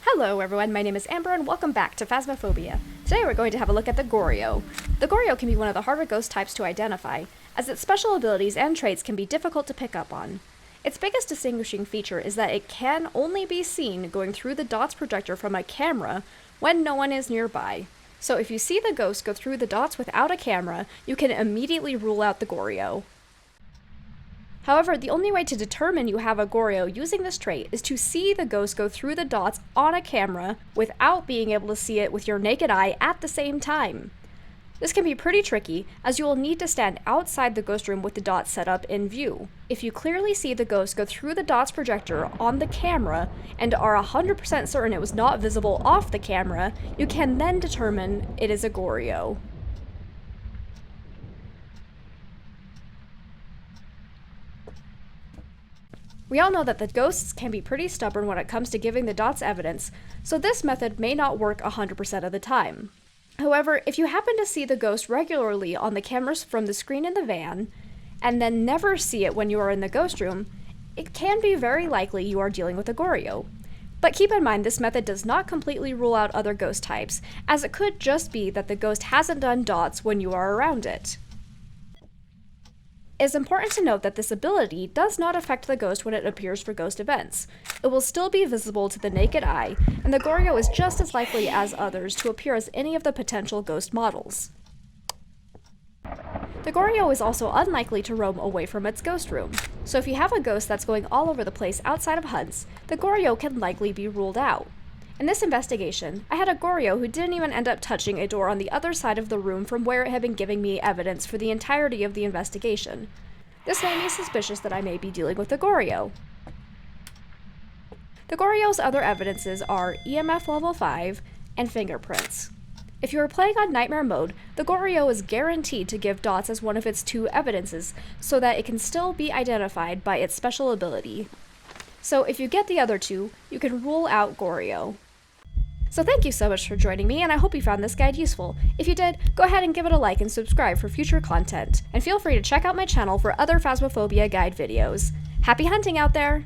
Hello everyone, my name is Amber and welcome back to Phasmophobia. Today we're going to have a look at the Goryo. The Goryo can be one of the harder ghost types to identify, as its special abilities and traits can be difficult to pick up on. Its biggest distinguishing feature is that it can only be seen going through the dots projector from a camera when no one is nearby. So if you see the ghost go through the dots without a camera, you can immediately rule out the Goryo. However, the only way to determine you have a Goryo using this trait is to see the ghost go through the dots on a camera without being able to see it with your naked eye at the same time. This can be pretty tricky, as you will need to stand outside the ghost room with the dots set up in view. If you clearly see the ghost go through the dots projector on the camera and are 100% certain it was not visible off the camera, you can then determine it is a Goryo. We all know that the ghosts can be pretty stubborn when it comes to giving the dots evidence, so this method may not work 100% of the time. However, if you happen to see the ghost regularly on the cameras from the screen in the van, and then never see it when you are in the ghost room, it can be very likely you are dealing with a Goryo. But keep in mind, this method does not completely rule out other ghost types, as it could just be that the ghost hasn't done dots when you are around it. It is important to note that this ability does not affect the ghost when it appears for ghost events. It will still be visible to the naked eye, and the Goryo is just as likely as others to appear as any of the potential ghost models. The Goryo is also unlikely to roam away from its ghost room, so if you have a ghost that's going all over the place outside of hunts, the Goryo can likely be ruled out. In this investigation, I had a Goryo who didn't even end up touching a door on the other side of the room from where it had been giving me evidence for the entirety of the investigation. This made me suspicious that I may be dealing with a Goryo. The Goryo's other evidences are EMF level 5 and fingerprints. If you are playing on Nightmare mode, the Goryo is guaranteed to give dots as one of its two evidences, so that it can still be identified by its special ability. So if you get the other two, you can rule out Goryo. So thank you so much for joining me, and I hope you found this guide useful. If you did, go ahead and give it a like and subscribe for future content, and feel free to check out my channel for other Phasmophobia guide videos. Happy hunting out there!